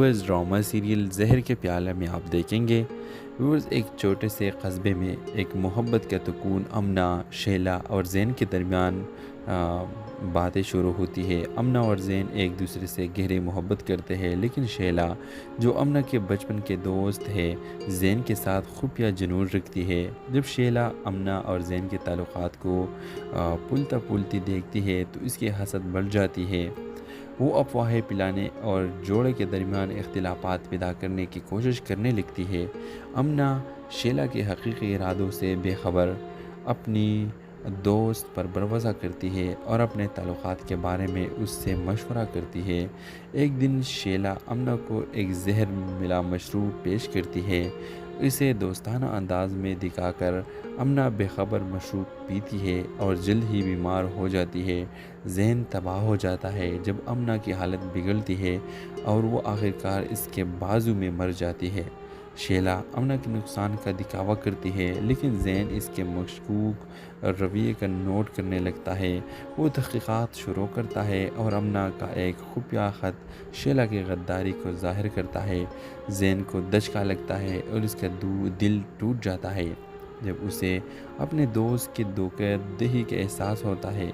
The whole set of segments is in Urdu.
ویورز ڈرامہ سیریل زہر کے پیالہ میں آپ دیکھیں گے ویورز ایک چھوٹے سے قصبے میں ایک محبت کا سکون امنا شیلا اور زین کے درمیان باتیں شروع ہوتی ہے۔ امنا اور زین ایک دوسرے سے گہری محبت کرتے ہیں، لیکن شیلا جو امنا کے بچپن کے دوست ہے زین کے ساتھ خفیہ جنون رکھتی ہے۔ جب شیلا امنا اور زین کے تعلقات کو پلتا پلتی دیکھتی ہے تو اس کی حسد بڑھ جاتی ہے۔ وہ افواہیں پلانے اور جوڑے کے درمیان اختلافات پیدا کرنے کی کوشش کرنے لگتی ہے۔ امنا شیلا کے حقیقی ارادوں سے بے خبر اپنی دوست پر بھروسہ کرتی ہے اور اپنے تعلقات کے بارے میں اس سے مشورہ کرتی ہے۔ ایک دن شیلا امنا کو ایک زہر ملا مشروب پیش کرتی ہے۔ اسے دوستانہ انداز میں دکھا کر امنا بے خبر مشروب پیتی ہے اور جلد ہی بیمار ہو جاتی ہے۔ ذہن تباہ ہو جاتا ہے جب امنا کی حالت بگڑتی ہے اور وہ آخرکار اس کے بازو میں مر جاتی ہے۔ شیلا امنا کے نقصان کا دکھاوا کرتی ہے، لیکن زین اس کے مشکوک رویے کا نوٹ کرنے لگتا ہے۔ وہ تحقیقات شروع کرتا ہے اور امنا کا ایک خفیہ خط شیلا کی غداری کو ظاہر کرتا ہے۔ زین کو دھچکا لگتا ہے اور اس کا دل ٹوٹ جاتا ہے جب اسے اپنے دوست کی دھوکہ دہی کا احساس ہوتا ہے۔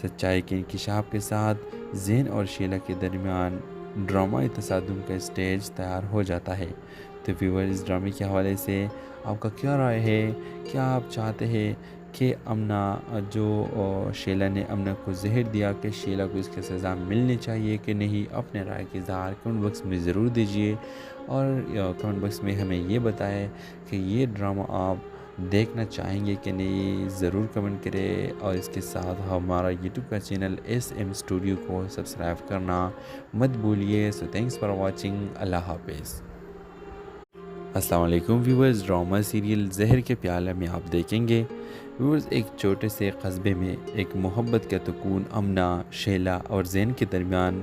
سچائی کے انکشاف کے ساتھ زین اور شیلا کے درمیان ڈرامائی تصادم کا اسٹیج تیار ہو جاتا ہے۔ تو ویور اس ڈرامے کے حوالے سے آپ کا کیا رائے ہے؟ کیا آپ چاہتے ہیں کہ امنا جو شیلا نے امنا کو زہر دیا کہ شیلا کو اس کی سزا ملنی چاہیے کہ نہیں؟ اپنے رائے کی اظہار کمنٹ باکس میں ضرور دیجیے، اور کمنٹ باکس میں ہمیں یہ بتائیں کہ یہ ڈرامہ آپ دیکھنا چاہیں گے کہ نہیں، ضرور کمنٹ کریں، اور اس کے ساتھ ہمارا یوٹیوب کا چینل SM اسٹوڈیو کو سبسکرائب کرنا مت بھولیے۔ سو تھینکس فار واچنگ، اللہ حافظ۔ السلام علیکم ویورز، ڈرامہ سیریل زہر کے پیالہ میں آپ دیکھیں گے ویورز ایک چھوٹے سے قصبے میں ایک محبت کا سکون امنا شیلا اور زین کے درمیان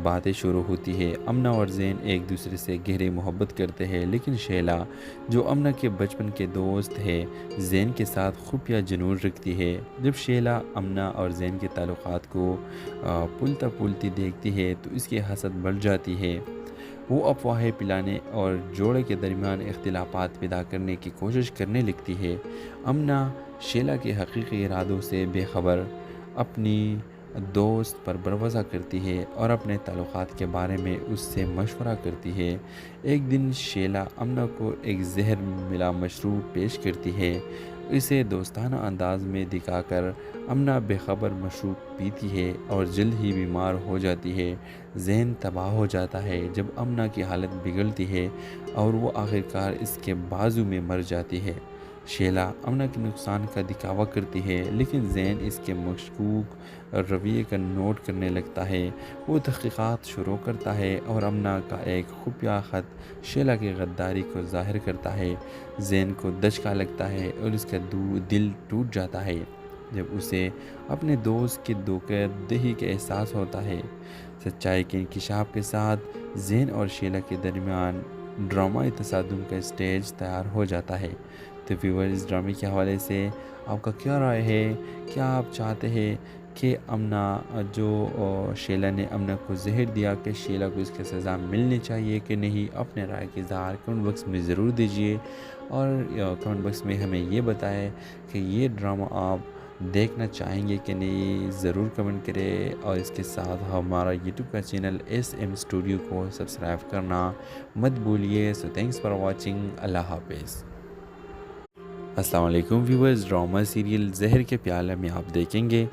باتیں شروع ہوتی ہے۔ امنا اور زین ایک دوسرے سے گہری محبت کرتے ہیں، لیکن شیلا جو امنا کے بچپن کے دوست ہے زین کے ساتھ خفیہ جنون رکھتی ہے۔ جب شیلا امنا اور زین کے تعلقات کو پلتا پلتی دیکھتی ہے تو اس کی حسد بڑھ جاتی ہے۔ وہ افواہیں پلانے اور جوڑے کے درمیان اختلافات پیدا کرنے کی کوشش کرنے لگتی ہے۔ امنا شیلا کے حقیقی ارادوں سے بے خبر اپنی دوست پر بھروسہ کرتی ہے اور اپنے تعلقات کے بارے میں اس سے مشورہ کرتی ہے۔ ایک دن شیلا امنا کو ایک زہر ملا مشروب پیش کرتی ہے۔ اسے دوستانہ انداز میں دکھا کر امنا بے خبر مشروب پیتی ہے اور جلد ہی بیمار ہو جاتی ہے۔ ذہن تباہ ہو جاتا ہے جب امنا کی حالت بگڑتی ہے اور وہ آخرکار اس کے بازو میں مر جاتی ہے۔ شیلا امنا کے نقصان کا دکھاوا کرتی ہے، لیکن زین اس کے مشکوک رویے کا نوٹ کرنے لگتا ہے۔ وہ تحقیقات شروع کرتا ہے اور امنا کا ایک خفیہ خط شیلا کی غداری کو ظاہر کرتا ہے۔ زین کو دھچکا لگتا ہے اور اس کا دل ٹوٹ جاتا ہے جب اسے اپنے دوست کی دھوکہ دہی کا احساس ہوتا ہے۔ سچائی کے انکشاف کے ساتھ زین اور شیلا کے درمیان ڈرامائی تصادم کا اسٹیج تیار ہو جاتا ہے۔ تو ویور اس ڈرامے کے حوالے سے آپ کا کیا رائے ہے؟ کیا آپ چاہتے ہیں کہ امنا جو شیلا نے امنا کو زہر دیا کہ شیلا کو اس کی سزا ملنی چاہیے کہ نہیں؟ اپنے رائے کی اظہار کمنٹ باکس میں ضرور دیجیے، اور کمنٹ باکس میں ہمیں یہ بتائیں کہ یہ ڈرامہ آپ دیکھنا چاہیں گے کہ نہیں، ضرور کمنٹ کریں، اور اس کے ساتھ ہمارا یوٹیوب کا چینل SM اسٹوڈیو کو سبسکرائب کرنا مت بھولیے۔ سو تھینکس فار واچنگ، اللہ حافظ۔ السلام علیکم ویورز، ڈرامہ سیریل زہر کے پیالہ میں آپ دیکھیں گے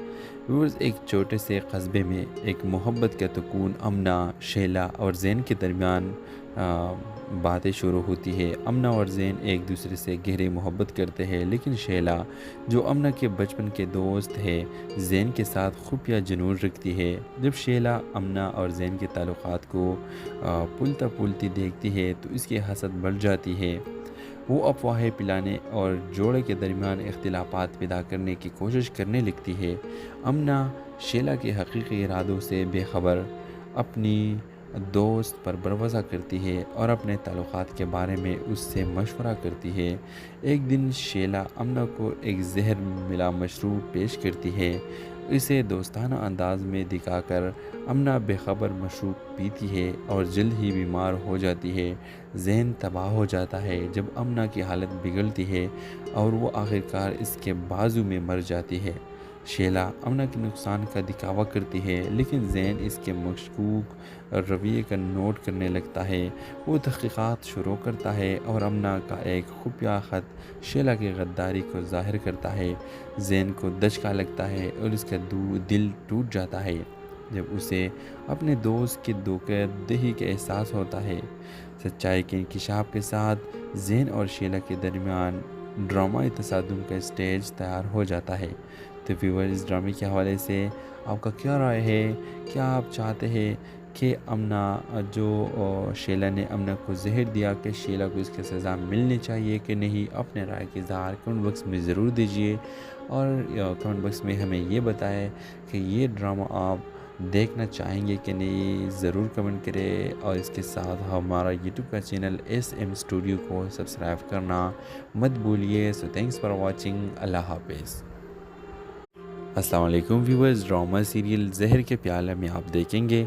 ویورز ایک چھوٹے سے قصبے میں ایک محبت کا سکون امنا شیلا اور زین کے درمیان باتیں شروع ہوتی ہے۔ امنا اور زین ایک دوسرے سے گہری محبت کرتے ہیں، لیکن شیلا جو امنا کے بچپن کے دوست ہے زین کے ساتھ خفیہ جنون رکھتی ہے۔ جب شیلا امنا اور زین کے تعلقات کو پلتا پلتی دیکھتی ہے تو اس کی حسد بڑھ جاتی ہے۔ وہ افواہیں پلانے اور جوڑے کے درمیان اختلافات پیدا کرنے کی کوشش کرنے لگتی ہے۔ امنا شیلا کے حقیقی ارادوں سے بے خبر اپنی دوست پر بھروسہ کرتی ہے اور اپنے تعلقات کے بارے میں اس سے مشورہ کرتی ہے۔ ایک دن شیلا امنا کو ایک زہر ملا مشروب پیش کرتی ہے۔ اسے دوستانہ انداز میں دکھا کر امنا بے خبر مشروب پیتی ہے اور جلد ہی بیمار ہو جاتی ہے۔ ذہن تباہ ہو جاتا ہے جب امنا کی حالت بگڑتی ہے اور وہ آخرکار اس کے بازو میں مر جاتی ہے۔ شیلا امنا کے نقصان کا دکھاوا کرتی ہے لیکن زین اس کے مشکوک رویے کا نوٹ کرنے لگتا ہے۔ وہ تحقیقات شروع کرتا ہے اور امنا کا ایک خفیہ خط شیلا کی غداری کو ظاہر کرتا ہے۔ زین کو دھچکا لگتا ہے اور اس کا دل ٹوٹ جاتا ہے جب اسے اپنے دوست کی دھوکہ دہی کا احساس ہوتا ہے۔ سچائی کے انکشاف کے ساتھ زین اور شیلا کے درمیان ڈرامائی تصادم کا اسٹیج تیار ہو جاتا ہے۔ تو ویور اس ڈرامے کے حوالے سے آپ کا کیا رائے ہے؟ کیا آپ چاہتے ہیں کہ امنا شیلا نے امنا کو زہر دیا کہ شیلا کو اس کی سزا ملنی چاہیے کہ نہیں؟ اپنے رائے کے اظہار کمنٹ باکس میں ضرور دیجیے اور کمنٹ باکس میں ہمیں یہ بتائیں کہ یہ ڈرامہ آپ دیکھنا چاہیں گے کہ نہیں، ضرور کمنٹ کریں اور اس کے ساتھ ہمارا یوٹیوب کا چینل ایس ایم اسٹوڈیو کو سبسکرائب کرنا مت بھولیے۔ سو تھینکس فار واچنگ، اللہ حافظ۔ السلام علیکم ویورز، ڈرامہ سیریل زہر کے پیالے میں آپ دیکھیں گے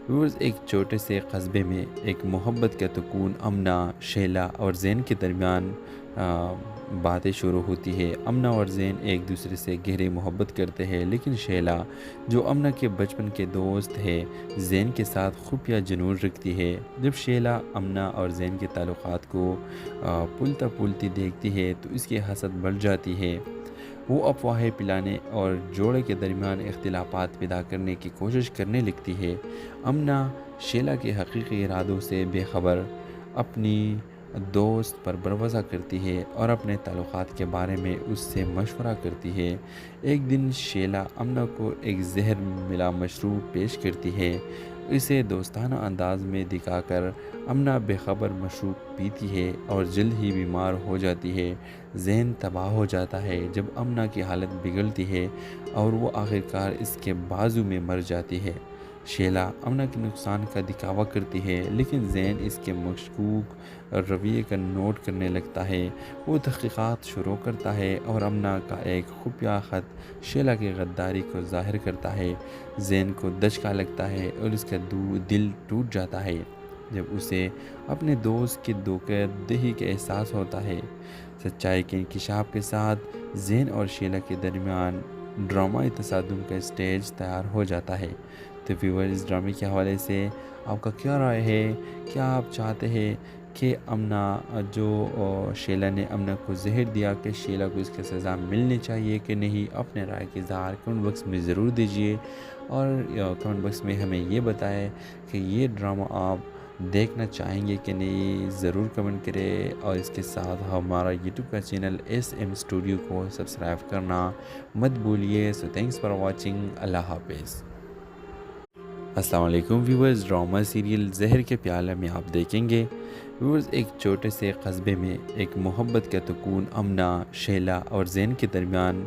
ویورز ایک چھوٹے سے قصبے میں ایک محبت کا سکون امنا، شیلا اور زین کے درمیان باتیں شروع ہوتی ہے۔ امنا اور زین ایک دوسرے سے گہری محبت کرتے ہیں لیکن شیلا جو امنا کے بچپن کے دوست ہے زین کے ساتھ خفیہ جنون رکھتی ہے۔ جب شیلا امنا اور زین کے تعلقات کو پلتا پلتی دیکھتی ہے تو اس کی حسد بڑھ جاتی ہے۔ وہ افواہیں پلانے اور جوڑے کے درمیان اختلافات پیدا کرنے کی کوشش کرنے لگتی ہے۔ امنا شیلا کے حقیقی ارادوں سے بے خبر اپنی دوست پر بھروسہ کرتی ہے اور اپنے تعلقات کے بارے میں اس سے مشورہ کرتی ہے۔ ایک دن شیلا امنا کو ایک زہر ملا مشروب پیش کرتی ہے۔ اسے دوستانہ انداز میں دکھا کر امنا بے خبر مشروب پیتی ہے اور جلد ہی بیمار ہو جاتی ہے۔ ذہن تباہ ہو جاتا ہے جب امنا کی حالت بگڑتی ہے اور وہ آخرکار اس کے بازو میں مر جاتی ہے۔ شیلا امنا کے نقصان کا دکھاوا کرتی ہے لیکن زین اس کے مشکوک رویے کا نوٹ کرنے لگتا ہے۔ وہ تحقیقات شروع کرتا ہے اور امنا کا ایک خفیہ خط شیلا کی غداری کو ظاہر کرتا ہے۔ زین کو دھچکا لگتا ہے اور اس کا دل ٹوٹ جاتا ہے جب اسے اپنے دوست کی دھوکہ دہی کا احساس ہوتا ہے۔ سچائی کے انکشاف کے ساتھ زین اور شیلا کے درمیان ڈرامائی تصادم کا اسٹیج تیار ہو جاتا ہے۔ تو ویور اس ڈرامے کے حوالے سے آپ کا کیا رائے ہے؟ کیا آپ چاہتے ہیں کہ امنا شیلا نے امنا کو زہر دیا کہ شیلا کو اس کی سزا ملنی چاہیے کہ نہیں؟ اپنے رائے کے اظہار کمنٹ باکس میں ضرور دیجیے اور کمنٹ باکس میں ہمیں یہ بتائیں کہ یہ ڈرامہ آپ دیکھنا چاہیں گے کہ نہیں، ضرور کمنٹ کریں اور اس کے ساتھ ہمارا یوٹیوب کا چینل ایس ایم اسٹوڈیو کو سبسکرائب کرنا مت بھولیے۔ سو تھینکس فار واچنگ، اللہ حافظ۔ السلام علیکم ویورز، ڈرامہ سیریل زہر کے پیالے میں آپ دیکھیں گے ویورز ایک چھوٹے سے قصبے میں ایک محبت کا سکون امنا، شیلا اور زین کے درمیان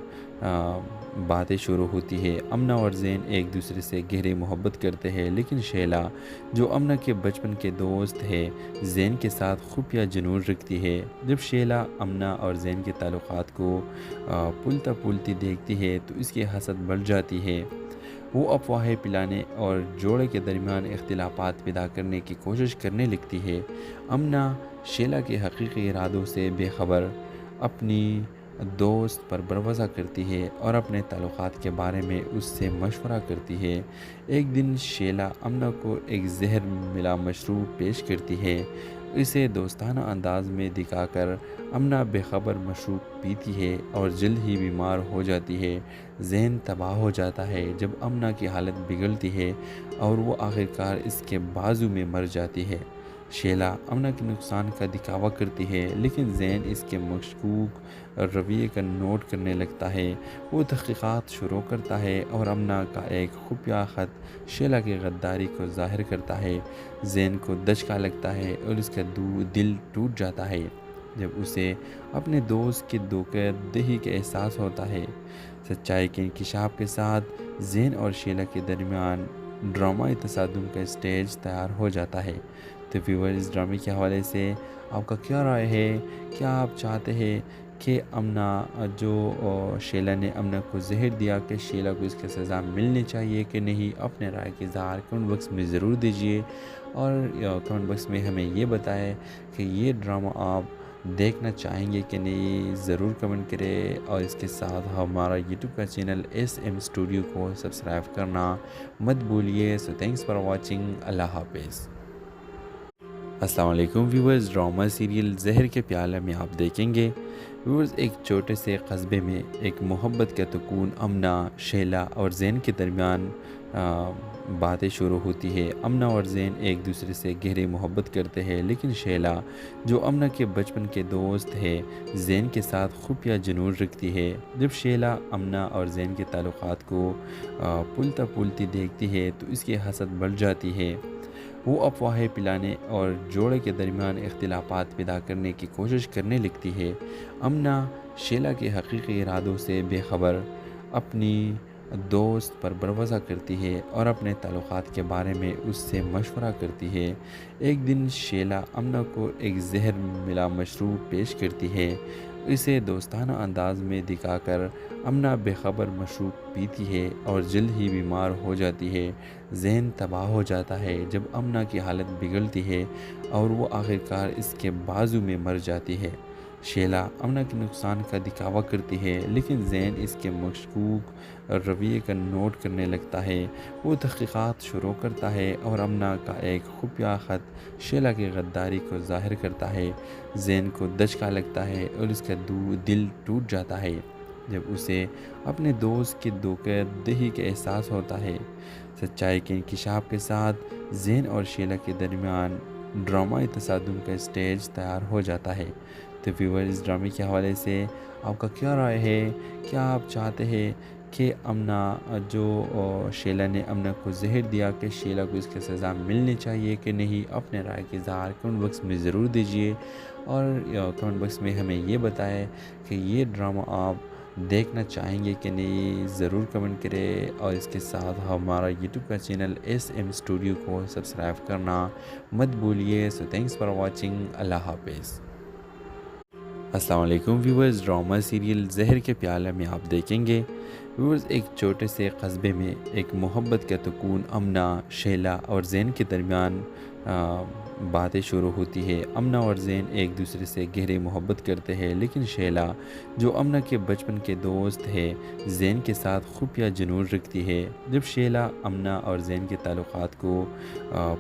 باتیں شروع ہوتی ہے۔ امنا اور زین ایک دوسرے سے گہری محبت کرتے ہیں لیکن شیلا جو امنا کے بچپن کے دوست ہے زین کے ساتھ خفیہ جنون رکھتی ہے۔ جب شیلا امنا اور زین کے تعلقات کو پلتا پلتی دیکھتی ہے تو اس کی حسد بڑھ جاتی ہے۔ وہ افواہیں پلانے اور جوڑے کے درمیان اختلافات پیدا کرنے کی کوشش کرنے لگتی ہے۔ امنا شیلا کے حقیقی ارادوں سے بے خبر اپنی دوست پر بھروسہ کرتی ہے اور اپنے تعلقات کے بارے میں اس سے مشورہ کرتی ہے۔ ایک دن شیلا امنا کو ایک زہر ملا مشروب پیش کرتی ہے۔ اسے دوستانہ انداز میں دکھا کر امنا بے خبر مشروب پیتی ہے اور جلد ہی بیمار ہو جاتی ہے۔ ذہن تباہ ہو جاتا ہے جب امنا کی حالت بگڑتی ہے اور وہ آخرکار اس کے بازو میں مر جاتی ہے۔ شیلا امنا کے نقصان کا دکھاوا کرتی ہے لیکن زین اس کے مشکوک رویے کا نوٹ کرنے لگتا ہے۔ وہ تحقیقات شروع کرتا ہے اور امنا کا ایک خفیہ خط شیلا کی غداری کو ظاہر کرتا ہے۔ زین کو دھچکا لگتا ہے اور اس کا دل ٹوٹ جاتا ہے جب اسے اپنے دوست کی دھوکہ دہی کا احساس ہوتا ہے۔ سچائی کے انکشاف کے ساتھ زین اور شیلا کے درمیان ڈرامائی تصادم کا اسٹیج تیار ہو جاتا ہے۔ تو ویور اس ڈرامے کے حوالے سے آپ کا کیا رائے ہے؟ کیا آپ چاہتے ہیں کہ امنا شیلا نے امنا کو زہر دیا کہ شیلا کو اس کی سزا ملنی چاہیے کہ نہیں، اپنے رائے کی اظہار کمنٹ باکس میں ضرور دیجیے، اور کمنٹ باکس میں ہمیں یہ بتائیں کہ یہ ڈرامہ آپ دیکھنا چاہیں گے کہ نہیں، ضرور کمنٹ کریں، اور اس کے ساتھ ہمارا یوٹیوب کا چینل SM اسٹوڈیو کو سبسکرائب کرنا مت بھولیے۔ سو تھینکس فار واچنگ، اللہ حافظ۔ السلام علیکم ویورز، ڈرامہ سیریل زہر کے پیالے میں آپ دیکھیں گے ویورز، ایک چھوٹے سے قصبے میں ایک محبت کا سکون امنا، شیلا اور زین کے درمیان باتیں شروع ہوتی ہے۔ امنا اور زین ایک دوسرے سے گہری محبت کرتے ہیں، لیکن شیلا جو امنا کے بچپن کے دوست ہے زین کے ساتھ خفیہ جنون رکھتی ہے۔ جب شیلا امنا اور زین کے تعلقات کو پلتا پلتی دیکھتی ہے تو اس کی حسد بڑھ جاتی ہے۔ وہ افواہیں پلانے اور جوڑے کے درمیان اختلافات پیدا کرنے کی کوشش کرنے لگتی ہے۔ امنا شیلا کے حقیقی ارادوں سے بے خبر اپنی دوست پر بھروسہ کرتی ہے اور اپنے تعلقات کے بارے میں اس سے مشورہ کرتی ہے۔ ایک دن شیلا امنا کو ایک زہر ملا مشروب پیش کرتی ہے۔ اسے دوستانہ انداز میں دکھا کر امنا بے خبر مشروب پیتی ہے اور جلد ہی بیمار ہو جاتی ہے۔ ذہن تباہ ہو جاتا ہے جب امنا کی حالت بگڑتی ہے اور وہ آخرکار اس کے بازو میں مر جاتی ہے۔ شیلا امنا کے نقصان کا دکھاوا کرتی ہے، لیکن زین اس کے مشکوک رویے کا نوٹ کرنے لگتا ہے۔ وہ تحقیقات شروع کرتا ہے اور امنا کا ایک خفیہ خط شیلا کی غداری کو ظاہر کرتا ہے۔ زین کو دھچکا لگتا ہے اور اس کا دل ٹوٹ جاتا ہے جب اسے اپنے دوست کی دھوکہ دہی کا احساس ہوتا ہے۔ سچائی کے انکشاف کے ساتھ زین اور شیلا کے درمیان ڈرامائی تصادم کا اسٹیج تیار ہو جاتا ہے۔ تو ویور، اس ڈرامے کے حوالے سے آپ کا کیا رائے ہے؟ کیا آپ چاہتے ہیں کہ امنا شیلا نے امنا کو زہر دیا کہ شیلا کو اس کی سزا ملنی چاہیے کہ نہیں، اپنے رائے کی اظہار کمنٹ باکس میں ضرور دیجیے، اور کمنٹ باکس میں ہمیں یہ بتائیں کہ یہ ڈرامہ آپ دیکھنا چاہیں گے کہ نہیں، ضرور کمنٹ کریں، اور اس کے ساتھ ہمارا یوٹیوب کا چینل SM اسٹوڈیو کو سبسکرائب کرنا مت بھولیے۔ سو تھینکس فار واچنگ، اللہ حافظ۔ السلام علیکم ویورز، ڈرامہ سیریل زہر کے پیالے میں آپ دیکھیں گے ویورز، ایک چھوٹے سے قصبے میں ایک محبت کا سکون امنا، شیلا اور زین کے درمیان باتیں شروع ہوتی ہے۔ امنا اور زین ایک دوسرے سے گہری محبت کرتے ہیں، لیکن شیلا جو امنا کے بچپن کے دوست ہے زین کے ساتھ خفیہ جنون رکھتی ہے۔ جب شیلا امنا اور زین کے تعلقات کو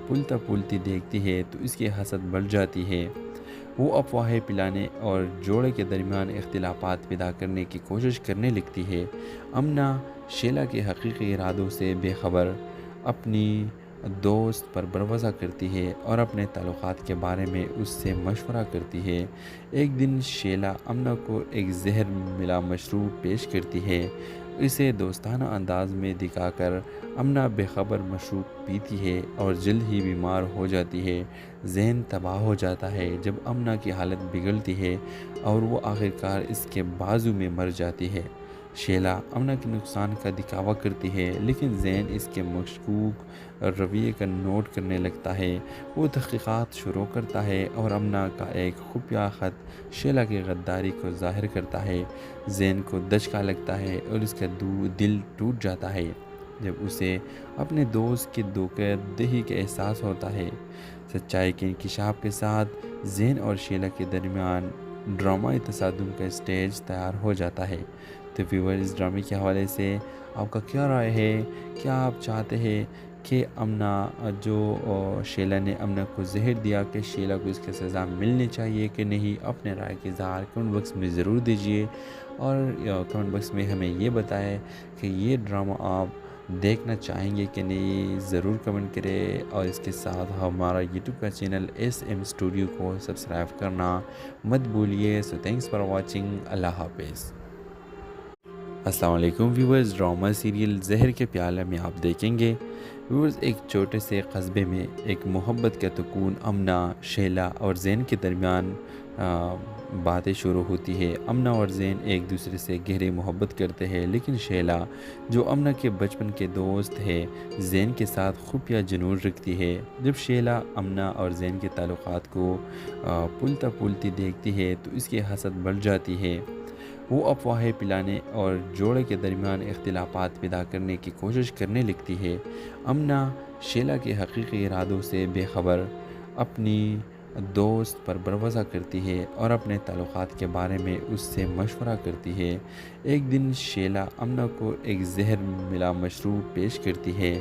پلتا پلتی دیکھتی ہے تو اس کی حسد بڑھ جاتی ہے۔ وہ افواہیں پلانے اور جوڑے کے درمیان اختلافات پیدا کرنے کی کوشش کرنے لگتی ہے۔ امنا شیلا کے حقیقی ارادوں سے بے خبر اپنی دوست پر بھروسہ کرتی ہے اور اپنے تعلقات کے بارے میں اس سے مشورہ کرتی ہے۔ ایک دن شیلا امنا کو ایک زہر ملا مشروب پیش کرتی ہے۔ اسے دوستانہ انداز میں دکھا کر امنا بے خبر مشروب پیتی ہے اور جلد ہی بیمار ہو جاتی ہے۔ ذہن تباہ ہو جاتا ہے جب امنا کی حالت بگڑتی ہے اور وہ آخرکار اس کے بازو میں مر جاتی ہے۔ شیلا امنا کے نقصان کا دکھاوا کرتی ہے، لیکن زین اس کے مشکوک رویے کا نوٹ کرنے لگتا ہے۔ وہ تحقیقات شروع کرتا ہے اور امنا کا ایک خفیہ خط شیلا کی غداری کو ظاہر کرتا ہے۔ زین کو دھچکا لگتا ہے اور اس کا دل ٹوٹ جاتا ہے جب اسے اپنے دوست کی دھوکہ دہی کا احساس ہوتا ہے۔ سچائی کے انکشاف کے ساتھ زین اور شیلا کے درمیان ڈرامائی تصادم کا اسٹیج تیار ہو جاتا ہے۔ تو ویور، اس ڈرامے کے حوالے سے آپ کا کیا رائے ہے؟ کیا آپ چاہتے ہیں کہ امنا شیلا نے امنا کو زہر دیا کہ شیلا کو اس کی سزا ملنی چاہیے کہ نہیں، اپنے رائے کی اظہار کمنٹ باکس میں ضرور دیجیے، اور کمنٹ باکس میں ہمیں یہ بتائیں کہ یہ ڈرامہ آپ دیکھنا چاہیں گے کہ نہیں، ضرور کمنٹ کریں، اور اس کے ساتھ ہمارا یوٹیوب کا چینل SM اسٹوڈیو کو سبسکرائب کرنا مت بھولیے۔ سو تھینکس فار واچنگ، اللہ حافظ۔ السلام علیکم ویورز، ڈرامہ سیریل زہر کے پیالے میں آپ دیکھیں گے ویورز، ایک چھوٹے سے قصبے میں ایک محبت کا سکون امنا، شیلا اور زین کے درمیان باتیں شروع ہوتی ہے۔ امنا اور زین ایک دوسرے سے گہری محبت کرتے ہیں، لیکن شیلا جو امنا کے بچپن کے دوست ہے زین کے ساتھ خفیہ جنون رکھتی ہے۔ جب شیلا امنا اور زین کے تعلقات کو پلتا پلتی دیکھتی ہے تو اس کی حسد بڑھ جاتی ہے۔ وہ افواہیں پلانے اور جوڑے کے درمیان اختلافات پیدا کرنے کی کوشش کرنے لگتی ہے۔ امنا شیلا کے حقیقی ارادوں سے بے خبر اپنی دوست پر بھروسہ کرتی ہے اور اپنے تعلقات کے بارے میں اس سے مشورہ کرتی ہے۔ ایک دن شیلا امنا کو ایک زہر ملا مشروب پیش کرتی ہے۔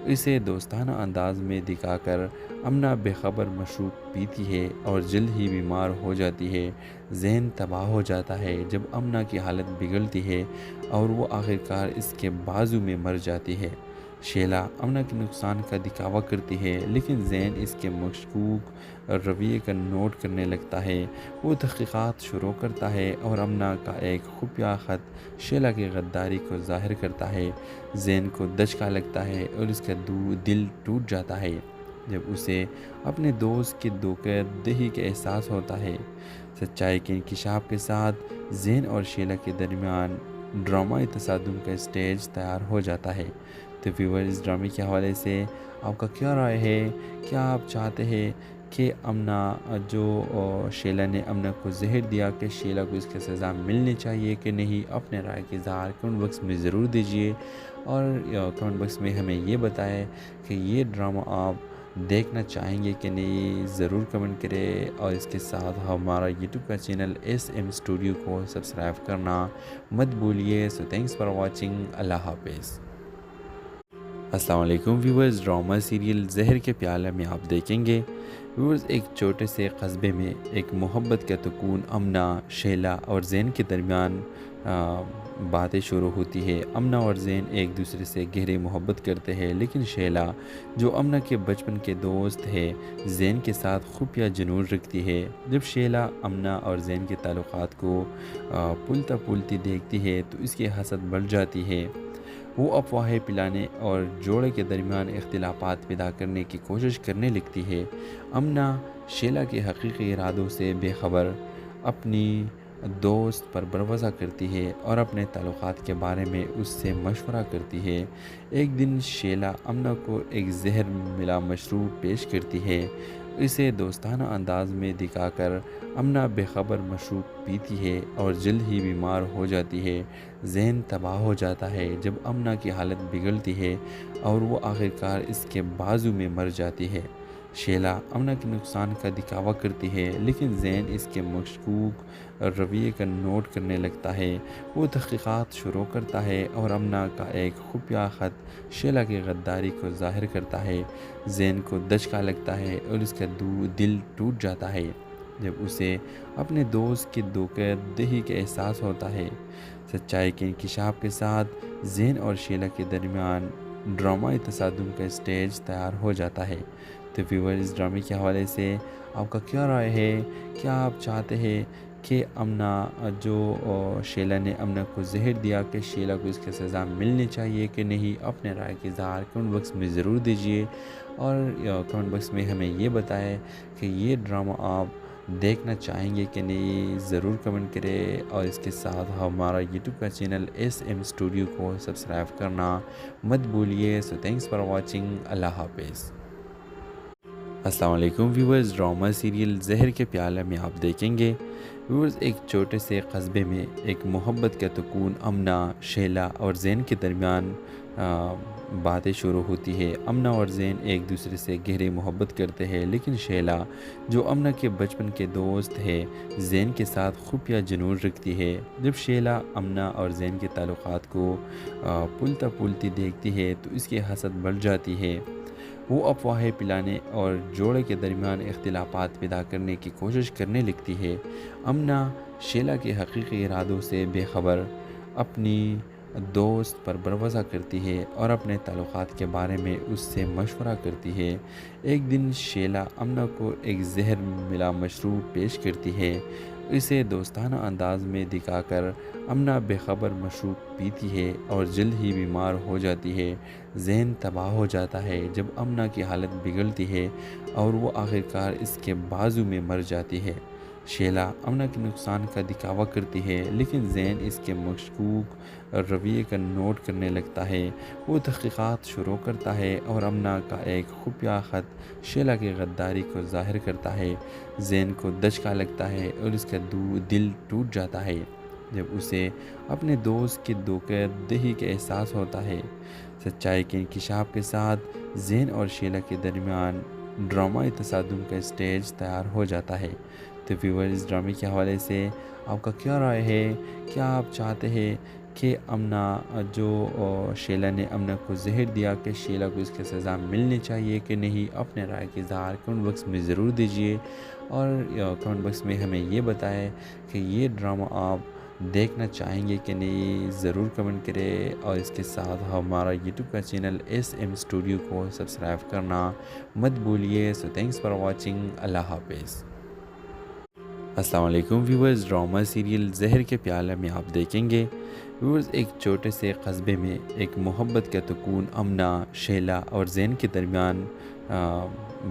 اسے دوستانہ انداز میں دکھا کر امنا بے خبر مشروب پیتی ہے اور جلد ہی بیمار ہو جاتی ہے۔ ذہن تباہ ہو جاتا ہے جب امنا کی حالت بگڑتی ہے اور وہ آخرکار اس کے بازو میں مر جاتی ہے۔ شیلا امنا کے نقصان کا دکھاوا کرتی ہے، لیکن زین اس کے مشکوک رویے کا نوٹ کرنے لگتا ہے۔ وہ تحقیقات شروع کرتا ہے اور امنا کا ایک خفیہ خط شیلا کی غداری کو ظاہر کرتا ہے۔ زین کو دھچکا لگتا ہے اور اس کا دل ٹوٹ جاتا ہے جب اسے اپنے دوست کی دھوکہ دہی کا احساس ہوتا ہے۔ سچائی کے انکشاف کے ساتھ زین اور شیلا کے درمیان ڈرامائی تصادم کا اسٹیج تیار ہو جاتا ہے۔ تو ویور اس ڈرامے کے حوالے سے آپ کا کیا رائے ہے؟ کیا آپ چاہتے ہیں کہ امنا جو شیلا نے امنا کو زہر دیا کہ شیلا کو اس کی سزا ملنی چاہیے کہ نہیں؟ اپنے رائے کے اظہار کمنٹ باکس میں ضرور دیجیے، اور کمنٹ باکس میں ہمیں یہ بتائیں کہ یہ ڈرامہ آپ دیکھنا چاہیں گے کہ نہیں، ضرور کمنٹ کریں، اور اس کے ساتھ ہمارا یوٹیوب کا چینل SM اسٹوڈیو کو سبسکرائب کرنا مت بھولیے۔ سو تھینکس فار واچنگ، اللہ حافظ۔ السلام علیکم ویورز، ڈرامہ سیریل زہر کے پیالے میں آپ دیکھیں گے ویورز، ایک چھوٹے سے قصبے میں ایک محبت کا سکون امنا، شیلا اور زین کے درمیان باتیں شروع ہوتی ہے۔ امنا اور زین ایک دوسرے سے گہری محبت کرتے ہیں، لیکن شیلا جو امنا کے بچپن کے دوست ہے زین کے ساتھ خفیہ جنون رکھتی ہے۔ جب شیلا امنا اور زین کے تعلقات کو پلتا پلتی دیکھتی ہے تو اس کی حسد بڑھ جاتی ہے۔ وہ افواہیں پلانے اور جوڑے کے درمیان اختلافات پیدا کرنے کی کوشش کرنے لگتی ہے۔ امنا شیلا کے حقیقی ارادوں سے بے خبر اپنی دوست پر بھروسہ کرتی ہے اور اپنے تعلقات کے بارے میں اس سے مشورہ کرتی ہے۔ ایک دن شیلا امنا کو ایک زہر ملا مشروب پیش کرتی ہے۔ اسے دوستانہ انداز میں دکھا کر امنا بے خبر مشروب پیتی ہے اور جلد ہی بیمار ہو جاتی ہے۔ ذہن تباہ ہو جاتا ہے جب امنا کی حالت بگڑتی ہے اور وہ آخرکار اس کے بازو میں مر جاتی ہے۔ شیلا امنا کے نقصان کا دکھاوا کرتی ہے، لیکن زین اس کے مشکوک رویے کا نوٹ کرنے لگتا ہے۔ وہ تحقیقات شروع کرتا ہے اور امنا کا ایک خفیہ خط شیلا کی غداری کو ظاہر کرتا ہے۔ زین کو دھچکا لگتا ہے اور اس کا دل ٹوٹ جاتا ہے جب اسے اپنے دوست کی دھوکہ دہی کا احساس ہوتا ہے۔ سچائی کے انکشاف کے ساتھ زین اور شیلا کے درمیان ڈرامائی تصادم کا اسٹیج تیار ہو جاتا ہے۔ تو ویور اس ڈرامے کے حوالے سے آپ کا کیا رائے ہے؟ کیا آپ چاہتے ہیں کہ امنا جو شیلا نے امنا کو زہر دیا کہ شیلا کو اس کی سزا ملنی چاہیے کہ نہیں؟ اپنے رائے کے اظہار کمنٹ باکس میں ضرور دیجیے، اور کمنٹ باکس میں ہمیں یہ بتائیں کہ یہ ڈرامہ آپ دیکھنا چاہیں گے کہ نہیں، ضرور کمنٹ کریں، اور اس کے ساتھ ہمارا یوٹیوب کا چینل SM اسٹوڈیو کو سبسکرائب کرنا مت بھولیے۔ سو تھینکس فار واچنگ، اللہ حافظ۔ السلام علیکم ویورز، ڈرامہ سیریل زہر کے پیالے میں آپ دیکھیں گے ویورز، ایک چھوٹے سے قصبے میں ایک محبت کا سکون امنا، شیلا اور زین کے درمیان باتیں شروع ہوتی ہے۔ امنا اور زین ایک دوسرے سے گہری محبت کرتے ہیں، لیکن شیلا جو امنا کے بچپن کے دوست ہے زین کے ساتھ خفیہ جنون رکھتی ہے۔ جب شیلا امنا اور زین کے تعلقات کو پلتا پلتی دیکھتی ہے تو اس کی حسد بڑھ جاتی ہے۔ وہ افواہیں پلانے اور جوڑے کے درمیان اختلافات پیدا کرنے کی کوشش کرنے لگتی ہے۔ امنا شیلا کے حقیقی ارادوں سے بے خبر اپنی دوست پر بھروسہ کرتی ہے اور اپنے تعلقات کے بارے میں اس سے مشورہ کرتی ہے۔ ایک دن شیلا امنا کو ایک زہر ملا مشروب پیش کرتی ہے۔ اسے دوستانہ انداز میں دکھا کر امنا بے خبر مشروب پیتی ہے اور جلد ہی بیمار ہو جاتی ہے۔ ذہن تباہ ہو جاتا ہے جب امنا کی حالت بگڑتی ہے اور وہ آخرکار اس کے بازو میں مر جاتی ہے۔ شیلا امنا کے نقصان کا دکھاوا کرتی ہے، لیکن زین اس کے مشکوک رویے کا نوٹ کرنے لگتا ہے۔ وہ تحقیقات شروع کرتا ہے اور امنا کا ایک خفیہ خط شیلا کی غداری کو ظاہر کرتا ہے۔ زین کو دھچکا لگتا ہے اور اس کا دل ٹوٹ جاتا ہے جب اسے اپنے دوست کی دھوکہ دہی کا احساس ہوتا ہے۔ سچائی کے انکشاف کے ساتھ زین اور شیلا کے درمیان ڈرامائی تصادم کا اسٹیج تیار ہو جاتا ہے۔ تو ویور اس ڈرامے کے حوالے سے آپ کا کیا رائے ہے؟ کیا آپ چاہتے ہیں کہ امنا شیلا نے امنا کو زہر دیا کہ شیلا کو اس کی سزا ملنی چاہیے کہ نہیں؟ اپنے رائے کے اظہار کمنٹ باکس میں ضرور دیجیے، اور کمنٹ باکس میں ہمیں یہ بتائیں کہ یہ ڈرامہ آپ دیکھنا چاہیں گے کہ نہیں، ضرور کمنٹ کریں، اور اس کے ساتھ ہمارا یوٹیوب کا چینل SM اسٹوڈیو کو سبسکرائب کرنا مت بھولیے۔ سو تھینکس فار واچنگ، اللہ حافظ۔ السلام علیکم ویورز، ڈرامہ سیریل زہر کے پیالے میں آپ دیکھیں گے ویورز ایک چھوٹے سے قصبے میں ایک محبت کا سکون امنا، شیلا اور زین کے درمیان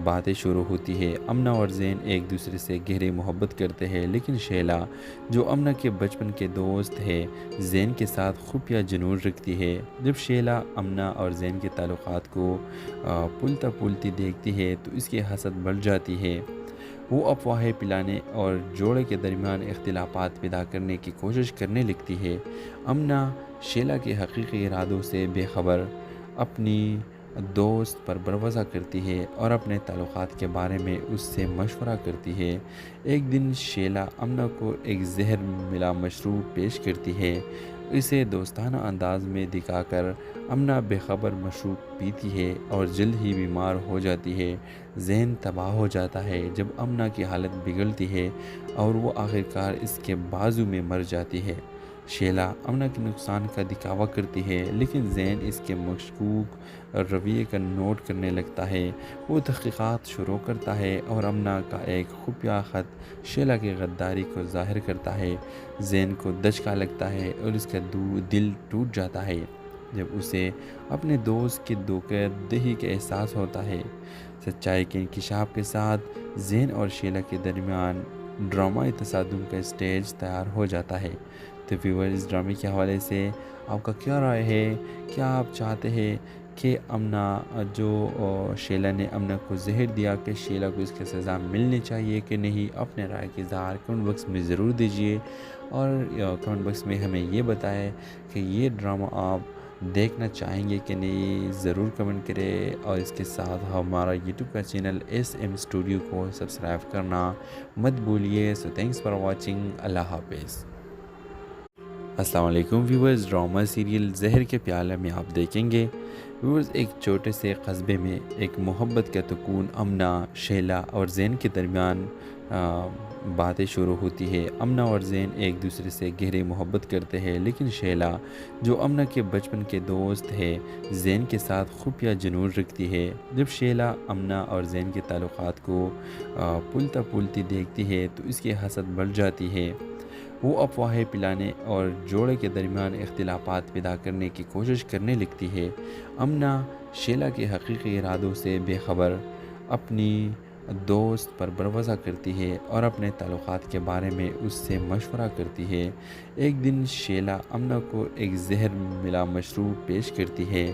باتیں شروع ہوتی ہے۔ امنا اور زین ایک دوسرے سے گہری محبت کرتے ہیں، لیکن شیلا جو امنا کے بچپن کے دوست ہے زین کے ساتھ خفیہ جنون رکھتی ہے۔ جب شیلا امنا اور زین کے تعلقات کو پھولتی دیکھتی ہے تو اس کی حسد بڑھ جاتی ہے۔ وہ افواہیں پلانے اور جوڑے کے درمیان اختلافات پیدا کرنے کی کوشش کرنے لگتی ہے۔ امنا شیلا کے حقیقی ارادوں سے بے خبر اپنی دوست پر بھروسہ کرتی ہے اور اپنے تعلقات کے بارے میں اس سے مشورہ کرتی ہے۔ ایک دن شیلا امنا کو ایک زہر ملا مشروب پیش کرتی ہے۔ اسے دوستانہ انداز میں دکھا کر امنا بے خبر مشروب پیتی ہے اور جلد ہی بیمار ہو جاتی ہے۔ ذہن تباہ ہو جاتا ہے جب امنا کی حالت بگڑتی ہے اور وہ آخرکار اس کے بازو میں مر جاتی ہے۔ شیلا امنا کے نقصان کا دکھاوا کرتی ہے، لیکن زین اس کے مشکوک رویے کا نوٹ کرنے لگتا ہے۔ وہ تحقیقات شروع کرتا ہے اور امنا کا ایک خفیہ خط شیلا کی غداری کو ظاہر کرتا ہے۔ زین کو دھچکا لگتا ہے اور اس کا دل ٹوٹ جاتا ہے جب اسے اپنے دوست کی دھوکہ دہی کا احساس ہوتا ہے۔ سچائی کے انکشاف کے ساتھ زین اور شیلا کے درمیان ڈرامائی تصادم کا اسٹیج تیار ہو جاتا ہے۔ تو ویور اس ڈرامے کے حوالے سے آپ کا کیا رائے ہے؟ کیا آپ چاہتے ہیں کہ امنا شیلا نے امنا کو زہر دیا کہ شیلا کو اس کی سزا ملنی چاہیے کہ نہیں؟ اپنے رائے کے اظہار کمنٹ باکس میں ضرور دیجیے، اور کمنٹ باکس میں ہمیں یہ بتائیں کہ یہ ڈرامہ آپ دیکھنا چاہیں گے کہ نہیں، ضرور کمنٹ کریں، اور اس کے ساتھ ہمارا یوٹیوب کا چینل SM اسٹوڈیو کو سبسکرائب کرنا مت بھولیے۔ سو تھینکس فار واچنگ، اللہ حافظ۔ السلام علیکم ویورز، ڈرامہ سیریل زہر کے پیالے میں آپ دیکھیں گے ویورز ایک چھوٹے سے قصبے میں ایک محبت کا سکون امنا، شیلا اور زین کے درمیان باتیں شروع ہوتی ہے۔ امنا اور زین ایک دوسرے سے گہری محبت کرتے ہیں، لیکن شیلا جو امنا کے بچپن کے دوست ہے زین کے ساتھ خفیہ جنون رکھتی ہے۔ جب شیلا امنا اور زین کے تعلقات کو پھولتی دیکھتی ہے تو اس کی حسد بڑھ جاتی ہے۔ وہ افواہیں پلانے اور جوڑے کے درمیان اختلافات پیدا کرنے کی کوشش کرنے لگتی ہے۔ امنا شیلا کے حقیقی ارادوں سے بے خبر اپنی دوست پر بھروسہ کرتی ہے اور اپنے تعلقات کے بارے میں اس سے مشورہ کرتی ہے۔ ایک دن شیلا امنا کو ایک زہر ملا مشروب پیش کرتی ہے۔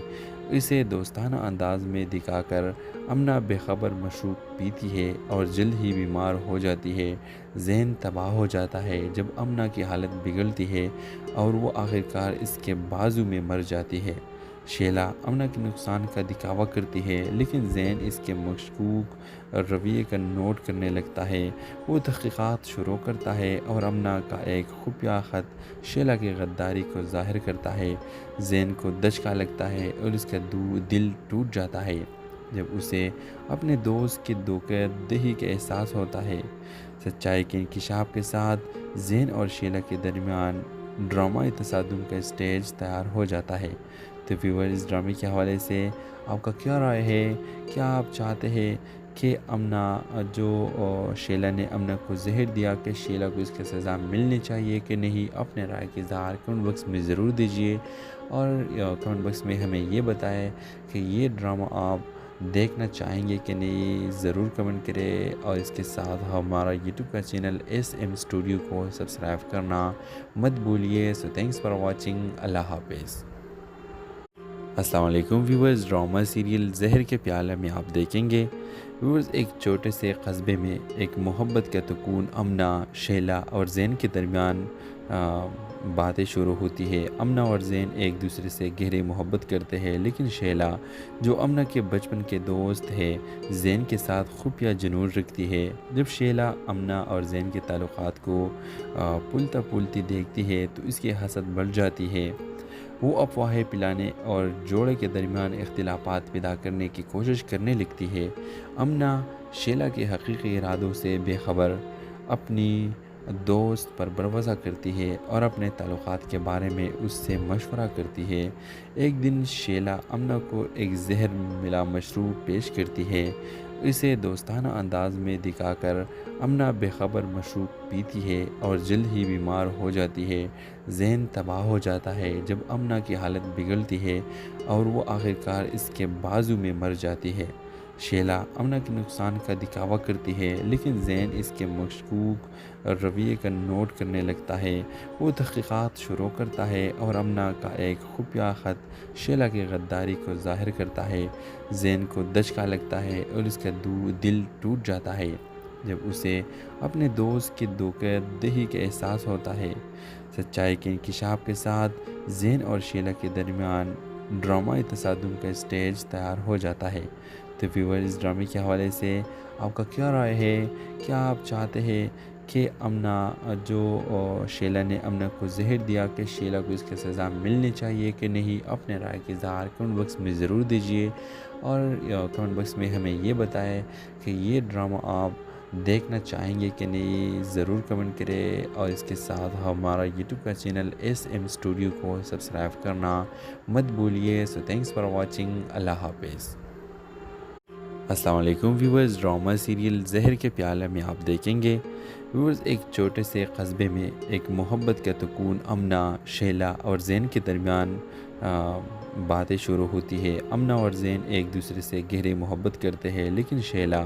اسے دوستانہ انداز میں دکھا کر امنا بے خبر مشروب پیتی ہے اور جلد ہی بیمار ہو جاتی ہے۔ ذہن تباہ ہو جاتا ہے جب امنا کی حالت بگڑتی ہے اور وہ آخرکار اس کے بازو میں مر جاتی ہے۔ شیلا امنا کے نقصان کا دکھاوا کرتی ہے، لیکن زین اس کے مشکوک رویے کا نوٹ کرنے لگتا ہے۔ وہ تحقیقات شروع کرتا ہے اور امنا کا ایک خفیہ خط شیلا کی غداری کو ظاہر کرتا ہے۔ زین کو دھچکا لگتا ہے اور اس کا دل ٹوٹ جاتا ہے جب اسے اپنے دوست کی دھوکہ دہی کا احساس ہوتا ہے۔ سچائی کے انکشاف کے ساتھ زین اور شیلا کے درمیان ڈرامائی تصادم کا اسٹیج تیار ہو جاتا ہے۔ تو ویور اس ڈرامے کے حوالے سے آپ کا کیا رائے ہے؟ کیا آپ چاہتے ہیں کہ امنا شیلا نے امنا کو زہر دیا کہ شیلا کو اس کی سزا ملنی چاہیے کہ نہیں؟ اپنے رائے کے اظہار کمنٹ باکس میں ضرور دیجیے، اور کمنٹ باکس میں ہمیں یہ بتائیں کہ یہ ڈرامہ آپ دیکھنا چاہیں گے کہ نہیں ضرور کمنٹ کریں، اور اس کے ساتھ ہمارا یوٹیوب کا چینل ایس ایم اسٹوڈیو کو سبسکرائب کرنا مت بھولیے۔ سو تھینکس فار واچنگ، اللہ حافظ۔ السلام علیکم ویورز، ڈرامہ سیریل زہر کے پیالے میں آپ دیکھیں گے ویورز ایک چھوٹے سے قصبے میں ایک محبت کا سکون امنا، شیلا اور زین کے درمیان باتیں شروع ہوتی ہے۔ امنا اور زین ایک دوسرے سے گہری محبت کرتے ہیں، لیکن شیلا جو امنا کے بچپن کے دوست ہے زین کے ساتھ خفیہ جنون رکھتی ہے۔ جب شیلا امنا اور زین کے تعلقات کو پلتا پلتی دیکھتی ہے تو اس کی حسد بڑھ جاتی ہے۔ وہ افواہیں پلانے اور جوڑے کے درمیان اختلافات پیدا کرنے کی کوشش کرنے لگتی ہے۔ امنا شیلا کے حقیقی ارادوں سے بے خبر اپنی دوست پر بھروسہ کرتی ہے اور اپنے تعلقات کے بارے میں اس سے مشورہ کرتی ہے۔ ایک دن شیلا امنا کو ایک زہر ملا مشروب پیش کرتی ہے۔ اسے دوستانہ انداز میں دکھا کر امنا بے خبر مشروب پیتی ہے اور جلد ہی بیمار ہو جاتی ہے۔ ذہن تباہ ہو جاتا ہے جب امنا کی حالت بگڑتی ہے اور وہ آخرکار اس کے بازو میں مر جاتی ہے۔ شیلا امنا کے نقصان کا دکھاوا کرتی ہے، لیکن زین اس کے مشکوک رویے کا نوٹ کرنے لگتا ہے۔ وہ تحقیقات شروع کرتا ہے اور امنا کا ایک خفیہ خط شیلا کی غداری کو ظاہر کرتا ہے۔ زین کو دھچکا لگتا ہے اور اس کا دل ٹوٹ جاتا ہے جب اسے اپنے دوست کی دھوکہ دہی کا احساس ہوتا ہے۔ سچائی کے انکشاف کے ساتھ زین اور شیلا کے درمیان ڈرامائی تصادم کا اسٹیج تیار ہو جاتا ہے۔ تو ویور اس ڈرامے کے حوالے سے آپ کا کیا رائے ہے؟ کیا آپ چاہتے ہیں کہ امنا جو شیلا نے امنا کو زہر دیا کہ شیلا کو اس کی سزا ملنی چاہیے کہ نہیں؟ اپنے رائے کے اظہار کمنٹ باکس میں ضرور دیجیے، اور کمنٹ باکس میں ہمیں یہ بتائیں کہ یہ ڈرامہ آپ دیکھنا چاہیں گے کہ نہیں، ضرور کمنٹ کریں، اور اس کے ساتھ ہمارا یوٹیوب کا چینل ایس ایم اسٹوڈیو کو سبسکرائب کرنا مت بھولیے۔ سو تھینکس فار واچنگ، اللہ حافظ۔ السلام علیکم ویورز، ڈرامہ سیریل زہر کے پیالے میں آپ دیکھیں گے ویورز ایک چھوٹے سے قصبے میں ایک محبت کا سکون امنا، شیلا اور زین کے درمیان باتیں شروع ہوتی ہے۔ امنا اور زین ایک دوسرے سے گہری محبت کرتے ہیں، لیکن شیلا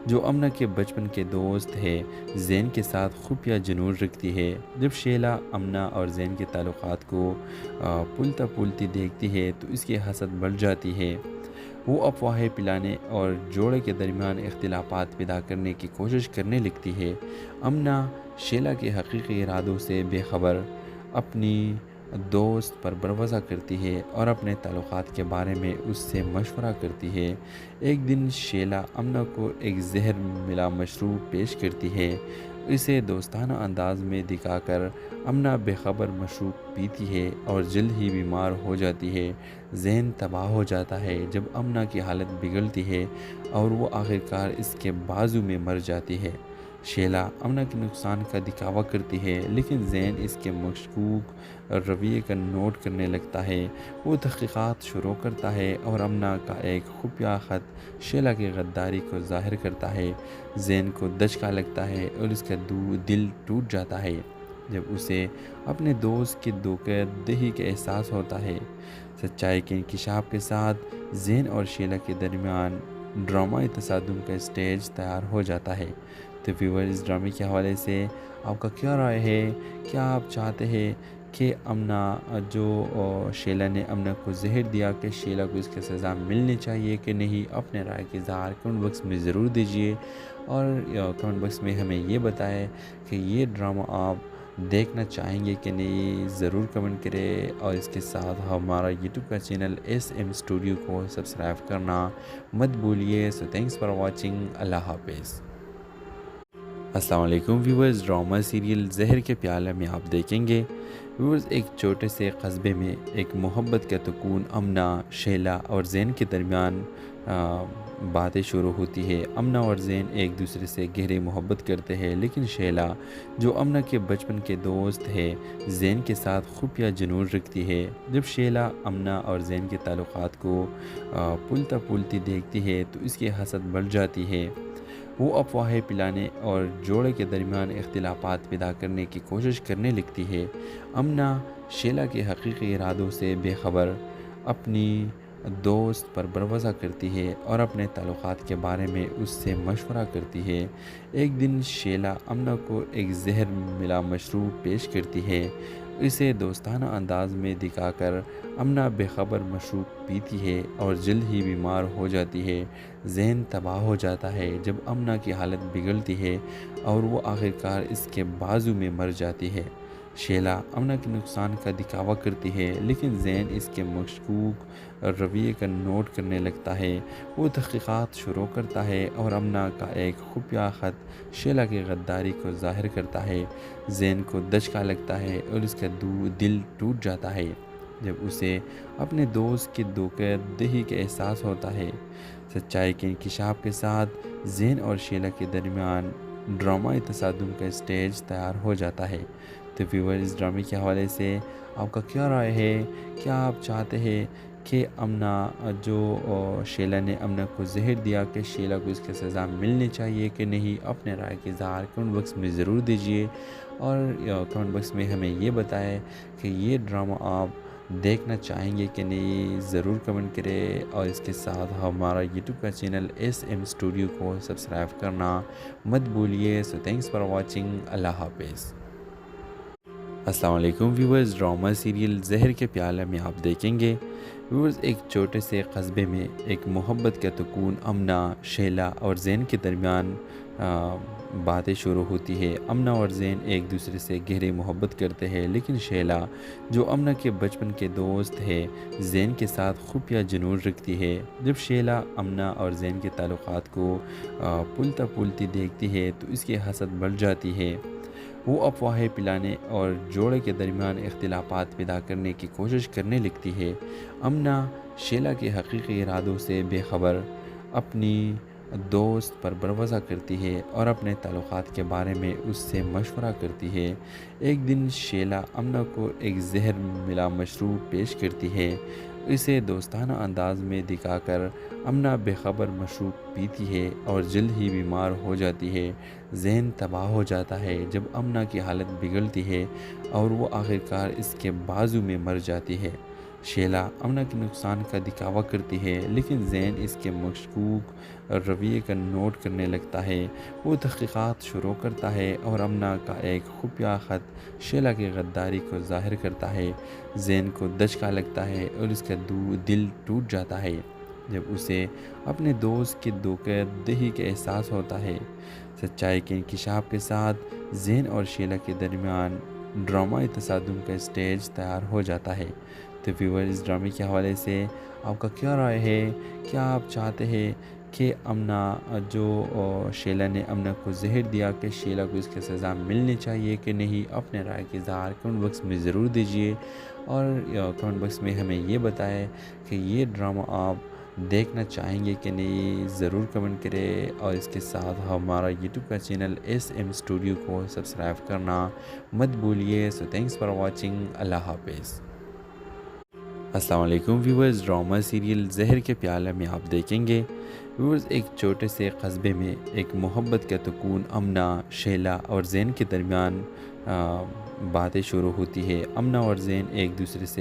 جو امنا کے بچپن کے دوست ہے زین کے ساتھ خفیہ جنون رکھتی ہے۔ جب شیلا امنا اور زین کے تعلقات کو پلتا پلتی دیکھتی ہے تو اس کی حسد بڑھ جاتی ہے۔ وہ افواہیں پلانے اور جوڑے کے درمیان اختلافات پیدا کرنے کی کوشش کرنے لگتی ہے۔ امنا شیلا کے حقیقی ارادوں سے بے خبر اپنی دوست پر بھروسہ کرتی ہے اور اپنے تعلقات کے بارے میں اس سے مشورہ کرتی ہے۔ ایک دن شیلا امنا کو ایک زہر ملا مشروب پیش کرتی ہے۔ اسے دوستانہ انداز میں دکھا کر امنا بے خبر مشروب پیتی ہے اور جلد ہی بیمار ہو جاتی ہے۔ ذہن تباہ ہو جاتا ہے جب امنا کی حالت بگڑتی ہے اور وہ آخرکار اس کے بازو میں مر جاتی ہے۔ شیلا امنا کے نقصان کا دکھاوا کرتی ہے، لیکن زین اس کے مشکوک رویے کا نوٹ کرنے لگتا ہے۔ وہ تحقیقات شروع کرتا ہے اور امنا کا ایک خفیہ خط شیلا کی غداری کو ظاہر کرتا ہے۔ زین کو دھچکا لگتا ہے اور اس کا دل ٹوٹ جاتا ہے جب اسے اپنے دوست کی دھوکہ دہی کا احساس ہوتا ہے۔ سچائی کے انکشاف کے ساتھ زین اور شیلا کے درمیان ڈرامائی تصادم کا اسٹیج تیار ہو جاتا ہے۔ تو ویور اس ڈرامے کے حوالے سے آپ کا کیا رائے ہے؟ کیا آپ چاہتے ہیں کہ امنا جو شیلا نے امنا کو زہر دیا کہ شیلا کو اس کی سزا ملنی چاہیے کہ نہیں؟ اپنے رائے کے اظہار کمنٹ باکس میں ضرور دیجیے، اور کمنٹ باکس میں ہمیں یہ بتائیں کہ یہ ڈرامہ آپ دیکھنا چاہیں گے کہ نہیں، ضرور کمنٹ کریں، اور اس کے ساتھ ہمارا یوٹیوب کا چینل ایس ایم اسٹوڈیو کو سبسکرائب کرنا مت بھولیے۔ سو تھینکس فار واچنگ، اللہ حافظ۔ السلام علیکم ویورز، ڈرامہ سیریل زہر کے پیالے میں آپ دیکھیں گے ویورز ایک چھوٹے سے قصبے میں ایک محبت کا سکون امنا، شیلا اور زین کے درمیان باتیں شروع ہوتی ہے۔ امنا اور زین ایک دوسرے سے گہری محبت کرتے ہیں، لیکن شیلا جو امنا کے بچپن کے دوست ہے زین کے ساتھ خفیہ جنون رکھتی ہے۔ جب شیلا امنا اور زین کے تعلقات کو پلتا پلتی دیکھتی ہے تو اس کی حسد بڑھ جاتی ہے۔ وہ افواہیں پلانے اور جوڑے کے درمیان اختلافات پیدا کرنے کی کوشش کرنے لگتی ہے۔ امنا شیلا کے حقیقی ارادوں سے بے خبر اپنی دوست پر بھروسہ کرتی ہے اور اپنے تعلقات کے بارے میں اس سے مشورہ کرتی ہے۔ ایک دن شیلا امنا کو ایک زہر ملا مشروب پیش کرتی ہے۔ اسے دوستانہ انداز میں دکھا کر امنا بے خبر مشروب پیتی ہے اور جلد ہی بیمار ہو جاتی ہے۔ ذہن تباہ ہو جاتا ہے جب امنا کی حالت بگڑتی ہے اور وہ آخرکار اس کے بازو میں مر جاتی ہے۔ شیلا امنا کے نقصان کا دکھاوا کرتی ہے، لیکن زین اس کے مشکوک رویے کا نوٹ کرنے لگتا ہے۔ وہ تحقیقات شروع کرتا ہے اور امنا کا ایک خفیہ خط شیلا کی غداری کو ظاہر کرتا ہے۔ زین کو دھچکا لگتا ہے اور اس کا دل ٹوٹ جاتا ہے جب اسے اپنے دوست کی دھوکہ دہی کا احساس ہوتا ہے۔ سچائی کے انکشاف کے ساتھ زین اور شیلا کے درمیان ڈرامائی تصادم کا اسٹیج تیار ہو جاتا ہے۔ تو ویور، اس ڈرامے کے حوالے سے آپ کا کیا رائے ہے؟ کیا آپ چاہتے ہیں کہ امنا شیلا نے امنا کو زہر دیا کہ شیلا کو اس کی سزا ملنی چاہیے کہ نہیں؟ اپنے رائے کی اظہار کمنٹ باکس میں ضرور دیجیے، اور کمنٹ باکس میں ہمیں یہ بتائیں کہ یہ ڈرامہ آپ دیکھنا چاہیں گے کہ نہیں، ضرور کمنٹ کریں، اور اس کے ساتھ ہمارا یوٹیوب کا چینل SM اسٹوڈیو کو سبسکرائب کرنا مت بھولیے۔ سو تھینکس فار واچنگ، اللہ حافظ۔ السلام علیکم ویورز، ڈرامہ سیریل زہر کے پیالے میں آپ دیکھیں گے ویورز، ایک چھوٹے سے قصبے میں ایک محبت کا سکون امنا، شیلا اور زین کے درمیان باتیں شروع ہوتی ہے۔ امنا اور زین ایک دوسرے سے گہری محبت کرتے ہیں، لیکن شیلا جو امنا کے بچپن کے دوست ہے زین کے ساتھ خفیہ جنون رکھتی ہے۔ جب شیلا امنا اور زین کے تعلقات کو پلتا پلتی دیکھتی ہے تو اس کی حسد بڑھ جاتی ہے۔ وہ افواہیں پھیلانے اور جوڑے کے درمیان اختلافات پیدا کرنے کی کوشش کرنے لگتی ہے۔ امنا شیلا کے حقیقی ارادوں سے بے خبر اپنی دوست پر بھروسہ کرتی ہے اور اپنے تعلقات کے بارے میں اس سے مشورہ کرتی ہے۔ ایک دن شیلا امنا کو ایک زہر ملا مشروب پیش کرتی ہے۔ اسے دوستانہ انداز میں دکھا کر امنا بے خبر مشروب پیتی ہے اور جلد ہی بیمار ہو جاتی ہے۔ ذہن تباہ ہو جاتا ہے جب امنا کی حالت بگڑتی ہے اور وہ آخرکار اس کے بازو میں مر جاتی ہے۔ شیلا امنا کے نقصان کا دکھاوا کرتی ہے، لیکن زین اس کے مشکوک رویے کا نوٹ کرنے لگتا ہے۔ وہ تحقیقات شروع کرتا ہے اور امنا کا ایک خفیہ خط شیلا کی غداری کو ظاہر کرتا ہے۔ زین کو دھچکا لگتا ہے اور اس کا دل ٹوٹ جاتا ہے جب اسے اپنے دوست کی دھوکہ دہی کا احساس ہوتا ہے۔ سچائی کے انکشاف کے ساتھ زین اور شیلا کے درمیان ڈرامائی تصادم کا اسٹیج تیار ہو جاتا ہے۔ تو ویور، اس ڈرامے کے حوالے سے آپ کا کیا رائے ہے؟ کیا آپ چاہتے ہیں کہ شیلا نے امنا کو زہر دیا کہ شیلا کو اس کی سزا ملنی چاہیے کہ نہیں؟ اپنے رائے کی اظہار کمنٹ باکس میں ضرور دیجیے، اور کمنٹ باکس میں ہمیں یہ بتائیں کہ یہ ڈرامہ آپ دیکھنا چاہیں گے کہ نہیں، ضرور کمنٹ کریں، اور اس کے ساتھ ہمارا یوٹیوب کا چینل SM اسٹوڈیو کو سبسکرائب کرنا مت بھولیے۔ سو تھینکس فار واچنگ، اللہ حافظ۔ السلام علیکم ویورز، ڈرامہ سیریل زہر کے پیالے میں آپ دیکھیں گے ویورز، ایک چھوٹے سے قصبے میں ایک محبت کا سکون امنا، شیلا اور زین کے درمیان باتیں شروع ہوتی ہے۔ امنا اور زین ایک دوسرے سے